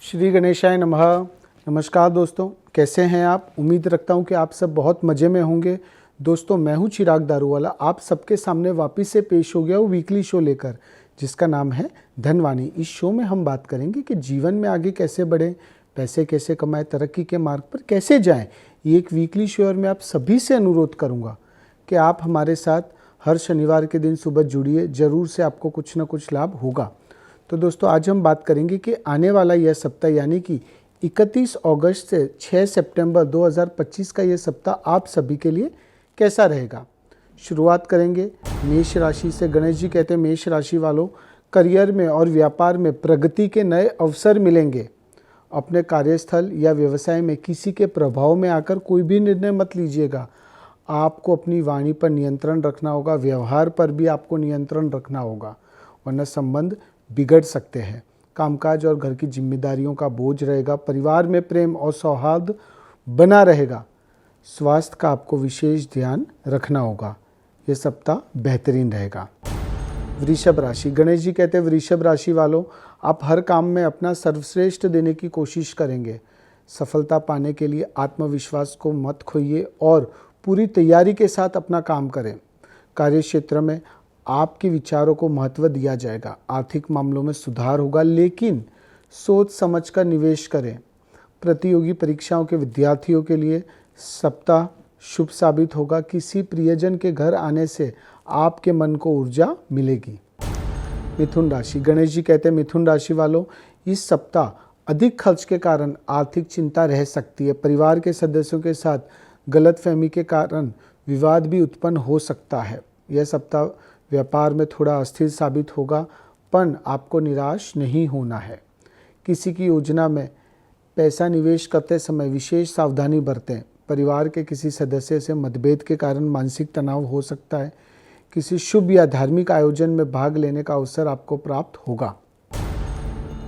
श्री गणेशाय नमः। नमस्कार दोस्तों, कैसे हैं आप? उम्मीद रखता हूं कि आप सब बहुत मज़े में होंगे। दोस्तों, मैं हूं चिराग दारूवाला, आप सबके सामने वापस से पेश हो गया हूं वीकली शो लेकर, जिसका नाम है धनवाणी। इस शो में हम बात करेंगे कि जीवन में आगे कैसे बढ़ें, पैसे कैसे कमाएं, तरक्की के मार्ग पर कैसे जाएं। ये एक वीकली शो और मैं आप सभी से अनुरोध करूँगा कि आप हमारे साथ हर शनिवार के दिन सुबह जुड़िए, ज़रूर से आपको कुछ ना कुछ लाभ होगा। तो दोस्तों, आज हम बात करेंगे कि आने वाला यह सप्ताह यानी कि 31 अगस्त से 6 सितंबर 2025 का यह सप्ताह आप सभी के लिए कैसा रहेगा। शुरुआत करेंगे मेष राशि से। गणेश जी कहते हैं, मेष राशि वालों, करियर में और व्यापार में प्रगति के नए अवसर मिलेंगे। अपने कार्यस्थल या व्यवसाय में किसी के प्रभाव में आकर कोई भी निर्णय मत लीजिएगा। आपको अपनी वाणी पर नियंत्रण रखना होगा, व्यवहार पर भी आपको नियंत्रण रखना होगा, वरना संबंध बिगड़ सकते हैं। कामकाज और घर की जिम्मेदारियों का बोझ रहेगा। परिवार में प्रेम और सौहार्द बना रहेगा। स्वास्थ्य का आपको विशेष ध्यान रखना होगा। यह सप्ताह बेहतरीन रहेगा। वृषभ राशि। गणेश जी कहते हैं, वृषभ राशि वालों, आप हर काम में अपना सर्वश्रेष्ठ देने की कोशिश करेंगे। सफलता पाने के लिए आत्मविश्वास को मत खोइए और पूरी तैयारी के साथ अपना काम करें। कार्यक्षेत्र में आपके विचारों को महत्व दिया जाएगा। आर्थिक मामलों में सुधार होगा, लेकिन सोच समझकर निवेश करें। प्रतियोगी परीक्षाओं के विद्यार्थियों के लिए सप्ताह शुभ साबित होगा। किसी प्रियजन के घर आने से आपके मन को ऊर्जा मिलेगी। मिथुन राशि। गणेश जी कहते हैं, मिथुन राशि वालों, इस सप्ताह अधिक खर्च के कारण आर्थिक चिंता रह सकती है। परिवार के सदस्यों के साथ गलतफहमी के कारण विवाद भी उत्पन्न हो सकता है। यह सप्ताह व्यापार में थोड़ा अस्थिर साबित होगा, पर आपको निराश नहीं होना है। किसी की योजना में पैसा निवेश करते समय विशेष सावधानी बरतें। परिवार के किसी सदस्य से मतभेद के कारण मानसिक तनाव हो सकता है। किसी शुभ या धार्मिक आयोजन में भाग लेने का अवसर आपको प्राप्त होगा।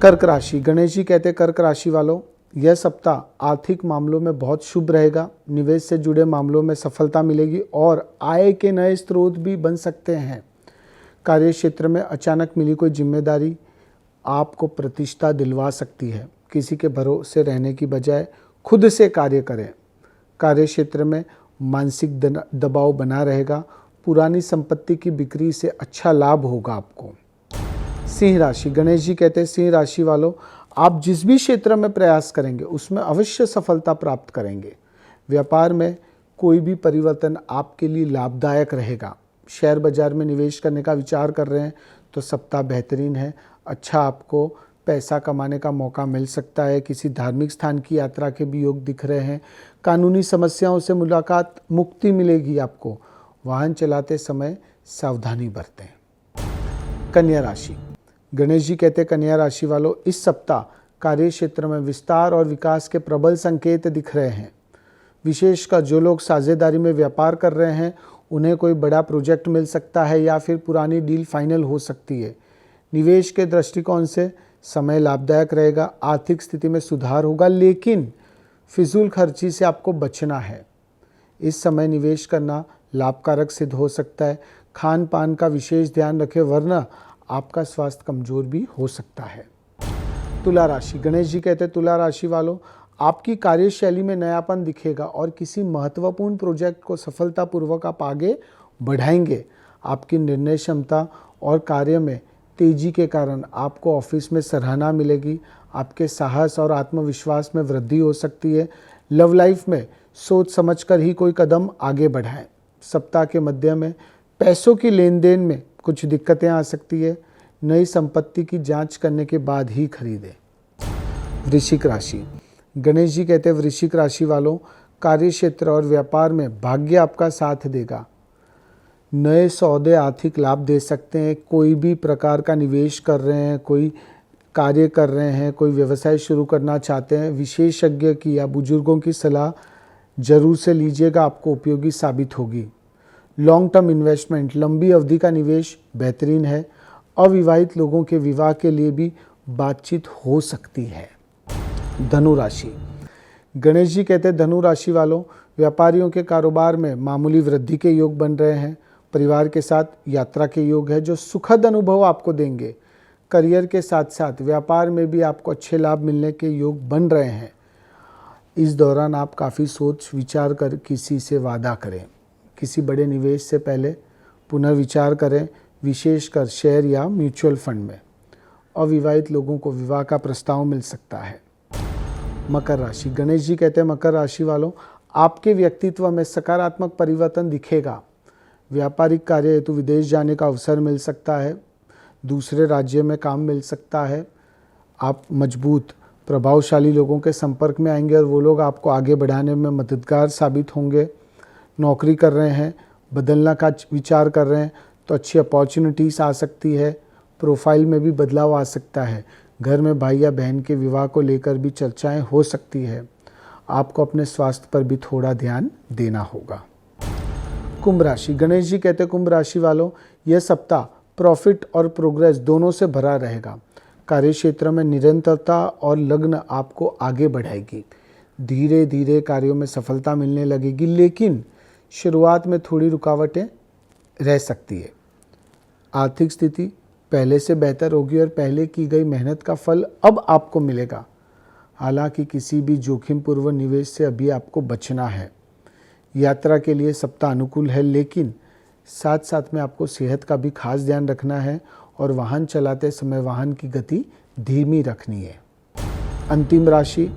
कर्क राशि। गणेश जी कहते हैं, कर्क राशि वालों, यह सप्ताह आर्थिक मामलों में बहुत शुभ रहेगा। निवेश से जुड़े मामलों में सफलता मिलेगी और आय के नए स्रोत भी बन सकते हैं। कार्यक्षेत्र में अचानक मिली कोई जिम्मेदारी आपको प्रतिष्ठा दिलवा सकती है। किसी के भरोसे रहने की बजाय खुद से कार्य करें। कार्यक्षेत्र में मानसिक दबाव बना रहेगा। पुरानी संपत्ति की बिक्री से अच्छा लाभ होगा आपको। सिंह राशि। गणेश जी कहते हैं, सिंह राशि वालों, आप जिस भी क्षेत्र में प्रयास करेंगे उसमें अवश्य सफलता प्राप्त करेंगे। व्यापार में कोई भी परिवर्तन आपके लिए लाभदायक रहेगा। शेयर बाजार में निवेश करने का विचार कर रहे हैं तो सप्ताह बेहतरीन है। अच्छा आपको पैसा कमाने का मौका मिल सकता है। किसी धार्मिक स्थान की यात्रा के भी योग दिख रहे हैं। कानूनी समस्याओं से मुक्ति मिलेगी आपको। वाहन चलाते समय सावधानी बरतें। कन्या राशि। गणेश जी कहते हैं, कन्या राशि वालों, इस सप्ताह कार्यक्षेत्र में विस्तार और विकास के प्रबल संकेत दिख रहे हैं। विशेषकर जो लोग साझेदारी में व्यापार कर रहे हैं उन्हें कोई बड़ा प्रोजेक्ट मिल सकता है या फिर पुरानी डील फाइनल हो सकती है। निवेश के दृष्टिकोण से समय लाभदायक रहेगा। आर्थिक स्थिति में सुधार होगा, लेकिन फिजूल खर्ची से आपको बचना है। इस समय निवेश करना लाभकारक सिद्ध हो सकता है। खान पान का विशेष ध्यान रखें, वरना आपका स्वास्थ्य कमजोर भी हो सकता है। तुला राशि। गणेश जी कहते हैं, तुला राशि वालों, आपकी कार्यशैली में नयापन दिखेगा और किसी महत्वपूर्ण प्रोजेक्ट को सफलतापूर्वक आप आगे बढ़ाएंगे। आपकी निर्णय क्षमता और कार्य में तेजी के कारण आपको ऑफिस में सराहना मिलेगी। आपके साहस और आत्मविश्वास में वृद्धि हो सकती है। लव लाइफ में सोच समझकर ही कोई कदम आगे बढ़ाएं। सप्ताह के मध्य में पैसों की लेन देन में कुछ दिक्कतें आ सकती है। नई संपत्ति की जांच करने के बाद ही खरीदें। वृश्चिक राशि। गणेश जी कहते हैं, वृश्चिक राशि वालों, कार्यक्षेत्र और व्यापार में भाग्य आपका साथ देगा। नए सौदे आर्थिक लाभ दे सकते हैं। कोई भी प्रकार का निवेश कर रहे हैं, कोई कार्य कर रहे हैं, कोई व्यवसाय शुरू करना चाहते हैं, विशेषज्ञ की या बुजुर्गों की सलाह जरूर से लीजिएगा, आपको उपयोगी साबित होगी। लॉन्ग टर्म इन्वेस्टमेंट, लंबी अवधि का निवेश बेहतरीन है। अविवाहित लोगों के विवाह के लिए भी बातचीत हो सकती है। धनु राशि। गणेश जी कहते हैं, धनु राशि वालों, व्यापारियों के कारोबार में मामूली वृद्धि के योग बन रहे हैं। परिवार के साथ यात्रा के योग है जो सुखद अनुभव आपको देंगे। करियर के साथ साथ व्यापार में भी आपको अच्छे लाभ मिलने के योग बन रहे हैं। इस दौरान आप काफ़ी सोच विचार कर किसी से वादा करें। किसी बड़े निवेश से पहले पुनर्विचार करें, विशेषकर शेयर या म्यूचुअल फंड में। अविवाहित लोगों को विवाह का प्रस्ताव मिल सकता है। मकर राशि, गणेश जी कहते हैं मकर राशि वालों, आपके व्यक्तित्व में सकारात्मक परिवर्तन दिखेगा। व्यापारिक कार्य हेतु विदेश जाने का अवसर मिल सकता है। दूसरे राज्य में काम मिल सकता है। आप मजबूत प्रभावशाली लोगों के संपर्क में आएंगे और वो लोग आपको आगे बढ़ाने में मददगार साबित होंगे। नौकरी कर रहे हैं, बदलना का विचार कर रहे हैं तो अच्छी अपॉर्चुनिटीज़ आ सकती है। प्रोफाइल में भी बदलाव आ सकता है। घर में भाई या बहन के विवाह को लेकर भी चर्चाएं हो सकती है। आपको अपने स्वास्थ्य पर भी थोड़ा ध्यान देना होगा। कुंभ राशि, गणेश जी कहते हैं कुंभ राशि वालों, यह सप्ताह प्रॉफिट और प्रोग्रेस दोनों से भरा रहेगा। कार्य क्षेत्र में निरंतरता और लगन आपको आगे बढ़ाएगी। धीरे धीरे कार्यों में सफलता मिलने लगेगी, लेकिन शुरुआत में थोड़ी रुकावटें रह सकती है। आर्थिक स्थिति पहले से बेहतर होगी और पहले की गई मेहनत का फल अब आपको मिलेगा। हालांकि किसी भी जोखिम पूर्व निवेश से अभी आपको बचना है। यात्रा के लिए सप्ताह अनुकूल है, लेकिन साथ साथ में आपको सेहत का भी खास ध्यान रखना है और वाहन चलाते समय वाहन की गति धीमी रखनी है। अंतिम राशि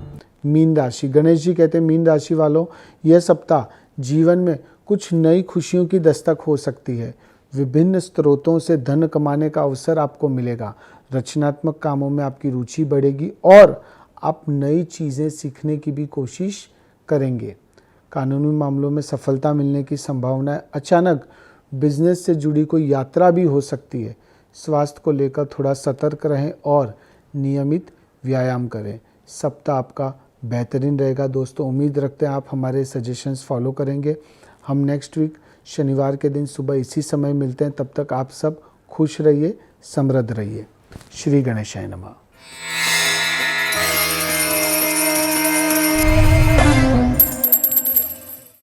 मीन राशि, गणेश जी कहते हैं मीन राशि वालों, यह सप्ताह जीवन में कुछ नई खुशियों की दस्तक हो सकती है। विभिन्न स्रोतों से धन कमाने का अवसर आपको मिलेगा। रचनात्मक कामों में आपकी रुचि बढ़ेगी और आप नई चीज़ें सीखने की भी कोशिश करेंगे। कानूनी मामलों में सफलता मिलने की संभावना है। अचानक बिजनेस से जुड़ी कोई यात्रा भी हो सकती है। स्वास्थ्य को लेकर थोड़ा सतर्क रहें और नियमित व्यायाम करें। सप्ताह आपका बेहतरीन रहेगा। दोस्तों, उम्मीद रखते हैं आप हमारे सजेशंस फॉलो करेंगे। हम नेक्स्ट वीक शनिवार के दिन सुबह इसी समय मिलते हैं। तब तक आप सब खुश रहिए, समृद्ध रहिए। श्री गणेशाय नमः।